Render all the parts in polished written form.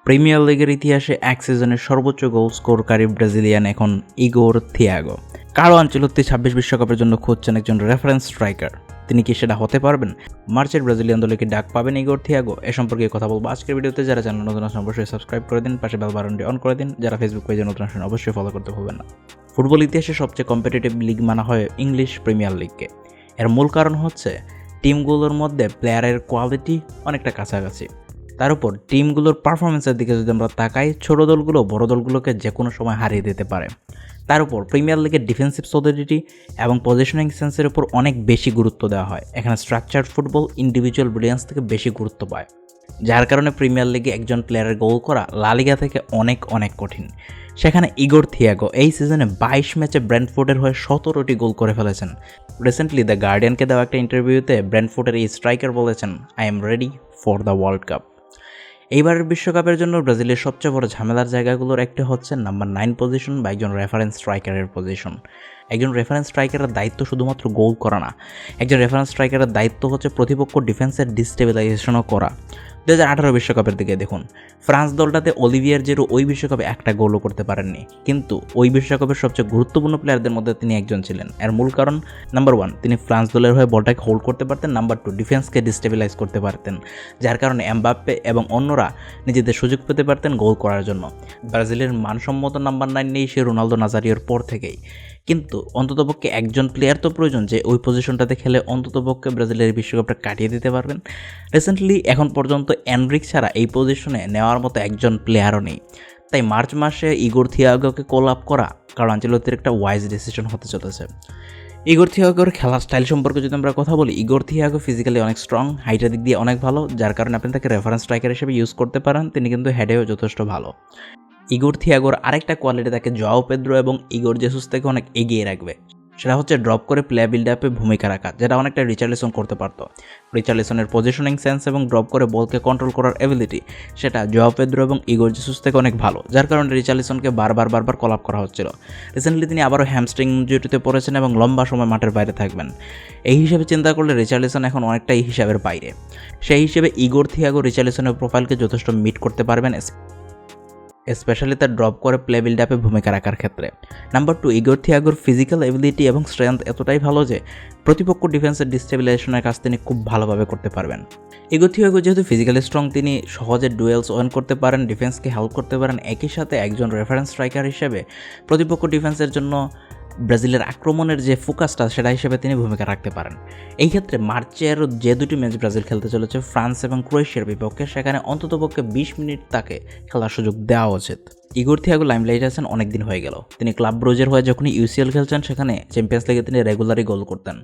Premier লিগের ইতিহাসে এক সিজনের সর্বোচ্চ গোল স্কোরকারী ব্রাজিলিয়ান এখন ইগোর থিয়াগো। কার্লো আনচেলত্তি 26 বিশ্বকাপের জন্য খুঁজছেন একজন রেফারেন্স স্ট্রাইকার। তিনি কি সেটা হতে পারবেন? মার্চের ব্রাজিলিয়ান দলে কি ডাক পাবেন ইগোর থিয়াগো? এ সম্পর্কে কথা বলবো আজকের ভিডিওতে। যারা চ্যানেল নতুন আসেন অবশ্যই সাবস্ক্রাইব করে দিন, পাশে বেল বাটনটি অন করে দিন। যারা ফেসবুক পেজে নতুন আসেন অবশ্যই ফলো করতে ভুলবেন না। ফুটবল ইতিহাসে সবচেয়ে কম্পিটিটিভ লিগ মানা হয় ইংলিশ প্রিমিয়ার লিগকে। এর মূল কারণ হচ্ছে টিমগুলোর মধ্যে প্লেয়ারের কোয়ালিটি অনেকটা কাছাকাছি। তার উপর টিমগুলোর পারফরমেন্সের দিকে যদি আমরা তাকাই, ছোট দলগুলো বড় দলগুলোকে যে কোনো সময় হারিয়ে দিতে পারে। তার উপর প্রিমিয়ার লিগের ডিফেন্সিভ সলিডিটি এবং পজিশনিং সেন্সের উপর অনেক বেশি গুরুত্ব দেওয়া হয়। এখানে স্ট্রাকচার্ড ফুটবল ইন্ডিভিজুয়াল ব্রিলিয়ান্স থেকে বেশি গুরুত্ব পায়, যার কারণে প্রিমিয়ার লিগে একজন প্লেয়ারের গোল করা লা লিগা থেকে অনেক অনেক কঠিন। সেখানে ইগোর থিয়াগো এই সিজনে 22 ম্যাচে ব্রেন্টফোর্ডের হয়ে 17টি গোল করে ফেলেছেন। রিসেন্টলি দ্য গার্ডিয়ানকে দেওয়া একটা ইন্টারভিউতে ব্রেন্টফোর্ডের এই স্ট্রাইকার বলেছেন, I am ready for the world cup. এইবারের বিশ্বকাপের জন্য ব্রাজিলের সবচেয়ে বড় ঝামেলার জায়গাগুলোর একটি হচ্ছে নাম্বার 9 পজিশন বা একজন রেফারেন্স স্ট্রাইকারের পজিশন। একজন রেফারেন্স স্ট্রাইকারের দায়িত্ব শুধুমাত্র গোল করা না, একজন রেফারেন্স স্ট্রাইকারের দায়িত্ব হচ্ছে প্রতিপক্ষ ডিফেন্সের ডিস্টেবিলাইজেশনও করা। 2018 বিশ্বকাপের দিকে দেখুন, ফ্রান্স দলটাতে অলিভিয়ার জিরু ওই বিশ্বকাপে একটা গোলও করতে পারেননি, কিন্তু ওই বিশ্বকাপের সবচেয়ে গুরুত্বপূর্ণ প্লেয়ারদের মধ্যে তিনি একজন ছিলেন। এর মূল কারণ নাম্বার 1, তিনি ফ্রান্স দলের হয়ে বলটাকে হোল্ড করতে পারতেন। নাম্বার 2, ডিফেন্সকে ডিস্টেবিলাইজ করতে পারতেন, যার কারণে এমবাপ্পে এবং অন্যরা নিজেদের সুযোগ পেতে পারতেন গোল করার জন্য। ব্রাজিলের মানসম্মত নাম্বার 9 নেই সে রোনালদো নাজারিওর পর থেকেই, কিন্তু অন্ততপক্ষে একজন প্লেয়ার তো প্রয়োজন যে ওই পজিশনটাতে খেলে অন্ততপক্ষে ব্রাজিলের বিশ্বকাপটা কাটিয়ে দিতে পারবেন। রিসেন্টলি এখন পর্যন্ত এনরিক ছাড়া এই পজিশনে নেওয়ার মতো একজন প্লেয়ারও নেই। তাই মার্চ মাসে ইগোর থিয়াগোকে কল আপ করা কারণ আনচেলত্তির একটা ওয়াইজ ডিসিশন হতে চলেছে। ইগোর থিয়াগোর খেলার স্টাইল সম্পর্কে যদি আমরা কথা বলি, ইগোর থিয়াগো ফিজিক্যালি অনেক স্ট্রং, হাইটের দিক দিয়ে অনেক ভালো, যার কারণে আপনি তাকে রেফারেন্স স্ট্রাইকার হিসেবে ইউজ করতে পারেন। তিনি কিন্তু হেডেও যথেষ্ট ভালো। ইগোর থিয়াগোর আরেকটা কোয়ালিটি তাকে জোয়াও পেদ্রো এবং ইগোর জেসুস থেকে অনেক এগিয়ে রাখবে। সেটা হচ্ছে ড্রপ করে প্লে বিল্ড আপে ভূমিকা রাখা, যেটা অনেকটা রিচার্লিসন করতে পারতো। রিচার্লিসনের পজিশনিং সেন্স এবং ড্রপ করে বলকে কন্ট্রোল করার এবিলিটি সেটা জোয়াও পেদ্রো এবং ইগোর জেসুস থেকে অনেক ভালো, যার কারণে রিচার্লিসনকে বারবার কল আপ করা হচ্ছিল। রিসেন্টলি তিনি আবারও হ্যামস্ট্রিং ইনজুরিতে পড়েছেন এবং লম্বা সময় মাঠের বাইরে থাকবেন। এই হিসেবে চিন্তা করলে রিচার্লিসন এখন অনেকটাই হিসাবের বাইরে। সেই হিসেবে ইগোর থিয়াগো রিচার্লিসনের প্রোফাইলকে যথেষ্ট মিট করতে পারবেন, স্পেশালি তার ড্রপ করে প্লে বিল্ড আপে ভূমিকা রাখার ক্ষেত্রে। নাম্বার 2, ইগোর থিয়াগোর ফিজিক্যাল এবিলিটি এবং স্ট্রেংথ এতটাই ভালো যে প্রতিপক্ষ ডিফেন্সের ডিস্টেবিলাইজেশনের কাজ তিনি খুব ভালোভাবে করতে পারবেন। ইগোর থিয়াগো যেহেতু ফিজিক্যালি স্ট্রং, তিনি সহজে ডুয়েলস ওয়েন করতে পারেন, ডিফেন্সকে হেল্প করতে পারেন। একই সাথে একজন রেফারেন্স স্ট্রাইকার হিসেবে প্রতিপক্ষ ডিফেন্সের জন্য ব্রাজিলের আক্রমণের যে ফোকাসটা সেটা হিসেবে তিনি ভূমিকা রাখতে পারেন। এই ক্ষেত্রে মার্চের যে দুটি ম্যাচ ব্রাজিল খেলতে চলেছে ফ্রান্স এবং ক্রোয়েশিয়ার বিপক্ষে, সেখানে অন্ততপক্ষে 20 মিনিট তাকে খেলার সুযোগ দেওয়া উচিত। ইগোর থিয়াগো লাইমলাইটে আছেন অনেক দিন হয়ে গেল। তিনি ক্লাব ব্রুজের হয়ে যখনই ইউসিএল খেলছেন সেখানে চ্যাম্পিয়ন্স লিগে তিনি রেগুলারই গোল করতেন,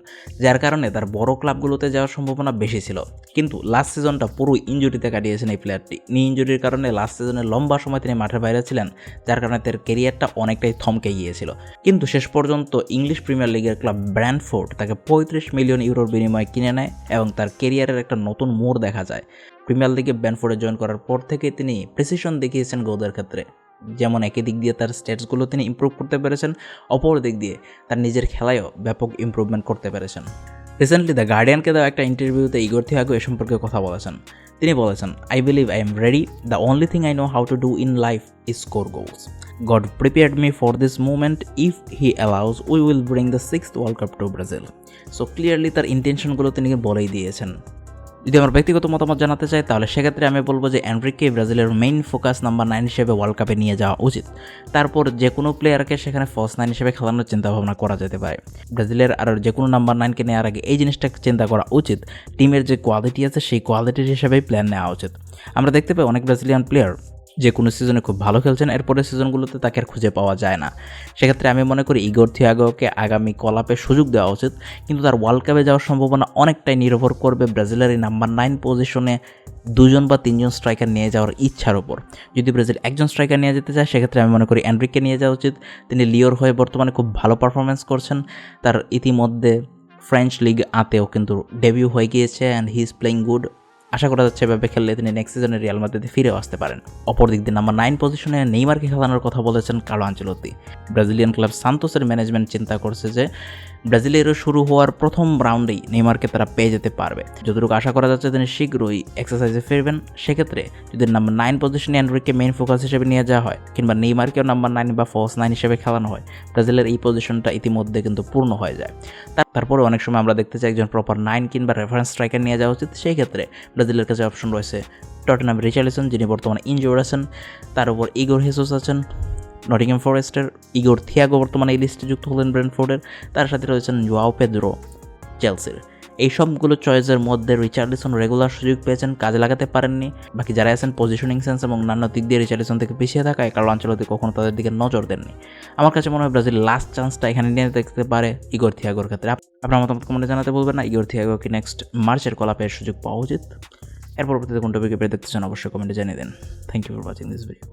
যার কারণে তার বড় ক্লাবগুলোতে যাওয়ার সম্ভাবনা বেশি ছিল। কিন্তু লাস্ট সিজনটা পুরো ইনজুরিতে কাটিয়েছেন এই প্লেয়ারটি। নি ইনজুরির কারণে লাস্ট সিজনে লম্বা সময় তিনি মাঠের বাইরে ছিলেন, যার কারণে তার ক্যারিয়ারটা অনেকটাই থমকে গিয়েছিল। কিন্তু শেষ পর্যন্ত ইংলিশ প্রিমিয়ার লিগের ক্লাব ব্র্যান্ডফোর্ড তাকে 35 মিলিয়ন ইউরোর বিনিময়ে কিনে নেয় এবং তার ক্যারিয়ারের একটা নতুন মোড় দেখা যায়। প্রিমিয়ার লিগে ব্র্যান্ডফোর্ডে জয়েন করার পর থেকে তিনি প্রিসিশন দেখিয়েছেন গোলের ক্ষেত্রে। যেমন একই দিক দিয়ে তার স্ট্যাটসগুলো তিনি ইমপ্রুভ করতে পেরেছেন, অপর দিক দিয়ে তার নিজের খেলায়ও ব্যাপক ইমপ্রুভমেন্ট করতে পেরেছেন। রিসেন্টলি দ্য গার্ডিয়ানকে দেওয়া একটা ইন্টারভিউতে ইগোর থিয়াগো এ সম্পর্কে কথা বলেছেন। তিনি বলেছেন, I believe I am ready, the only thing I know how to do in life is score goals. God prepared me for this moment. If he allows, we will bring the 6th World Cup to Brazil. So clearly তার ইন্টেনশনগুলো তিনি বলেই দিয়েছেন। যদি আমার ব্যক্তিগত মতামত জানাতে চাই তাহলে সেক্ষেত্রে আমি বলবো যে এনরিককে ব্রাজিলের মেইন ফোকাস নাম্বার 9 হিসেবে ওয়ার্ল্ড কাপে নিয়ে যাওয়া উচিত। তারপর যে কোনো প্লেয়ারকে সেখানে ফার্স্ট 9 হিসেবে খেলানোর চিন্তাভাবনা করা যেতে পারে। ব্রাজিলের আর যে কোনো নাম্বার 9কে নেওয়ার আগে এই জিনিসটা চিন্তা করা উচিত, টিমের যে কোয়ালিটি আছে সেই কোয়ালিটির হিসেবেই প্ল্যান নেওয়া উচিত। আমরা দেখতে পাই অনেক ব্রাজিলিয়ান প্লেয়ার যে কোনো সিজনে খুব ভালো খেলছেন, এরপরের সিজনগুলোতে তাকে আর খুঁজে পাওয়া যায় না। সেক্ষেত্রে আমি মনে করি ইগোর থিয়াগোকে আগামী কলাপে সুযোগ দেওয়া উচিত, কিন্তু তার ওয়ার্ল্ড কাপে যাওয়ার সম্ভাবনা অনেকটাই নির্ভর করবে ব্রাজিলের এই নাম্বার 9 পজিশনে 2 বা 3 স্ট্রাইকার নিয়ে যাওয়ার ইচ্ছার উপর। যদি ব্রাজিল একজন স্ট্রাইকার নিয়ে যেতে চায় সেক্ষেত্রে আমি মনে করি এনরিককে নিয়ে যাওয়া উচিত। তিনি লিওর হয়ে বর্তমানে খুব ভালো পারফরমেন্স করছেন। তার ইতিমধ্যে ফ্রেঞ্চ লিগ আতেও কিন্তু ডেবিউ হয়ে গিয়েছে and he is playing good. আশা করা যাচ্ছে এভাবে খেললে তিনি নেক্সট সিজনে রিয়াল মাদ্রিদে ফিরেও আসতে পারেন। অপর দিক দিয়ে নাম্বার 9 পজিশনে নেইমারকে খেলানোর কথা বলেছেন কার্লো আনচেলত্তি। ব্রাজিলিয়ান ক্লাব সান্তোসের ম্যানেজমেন্ট চিন্তা করছে যে ব্রাজিলের শুরু হওয়ার প্রথম রাউন্ডেই নেইমারকে তারা পেয়ে যেতে পারবে। যতটুকু আশা করা যাচ্ছে তিনি শীঘ্রই এক্সারসাইজে ফিরবেন। সেক্ষেত্রে যদি নাম্বার 9 পজিশনে এনরিকে মেইন ফোকাস হিসেবে নিয়ে যাওয়া হয় কিংবা নেইমারকেও নাম্বার 9 বা ফলস 9 হিসেবে খেলানো হয়, ব্রাজিলের এই পজিশনটা ইতিমধ্যে কিন্তু পূর্ণ হয়ে যায়। তারপরে অনেক সময় আমরা দেখতে চাই একজন প্রপার 9 কিংবা রেফারেন্স স্ট্রাইকার নিয়ে যাওয়া উচিত। সেই ক্ষেত্রে ব্রাজিলের কাছে অপশন রয়েছে টটেনহাম রিচার্লিসন, যিনি বর্তমানে ইনজুর্ড আছেন, তার উপর ইগোর হেসুস আছেন নটিংহ্যাম ফরেস্টের, ইগোর থিয়াগো বর্তমানে এই লিস্টে যুক্ত হলেন ব্রেন্টফোর্ডের, তার সাথে রয়েছেন জোয়াও পেদ্রো চেলসির। এই সবগুলো চয়েসের মধ্যে রিচার্লিসন রেগুলার সুযোগ পেয়েছেন, কাজে লাগাতে পারেননি। বাকি যারা আছেন পজিশনিং সেন্স এবং অন্যান্য দিক দিয়ে রিচার্লিসন থেকে পিছিয়ে থাকায় কার্লো আনচেলত্তি কখনো তাদের দিকে নজর দেননি। আমার কাছে মনে হয় ব্রাজিল লাস্ট চান্সটা এখানে নিয়ে দেখতে পারে ইগোর থিয়াগোর ক্ষেত্রে। আপনার মতামত কমেন্টে জানাতে বলবেন না। ইগোর থিয়াগো কি নেক্সট মার্চের কলাপের সুযোগ পাওয়া উচিত? এর পরবর্তীতে কোন টপিকে দেখতে চান অবশ্যই কমেন্টে জানিয়ে দেন। Thank you for watching this video.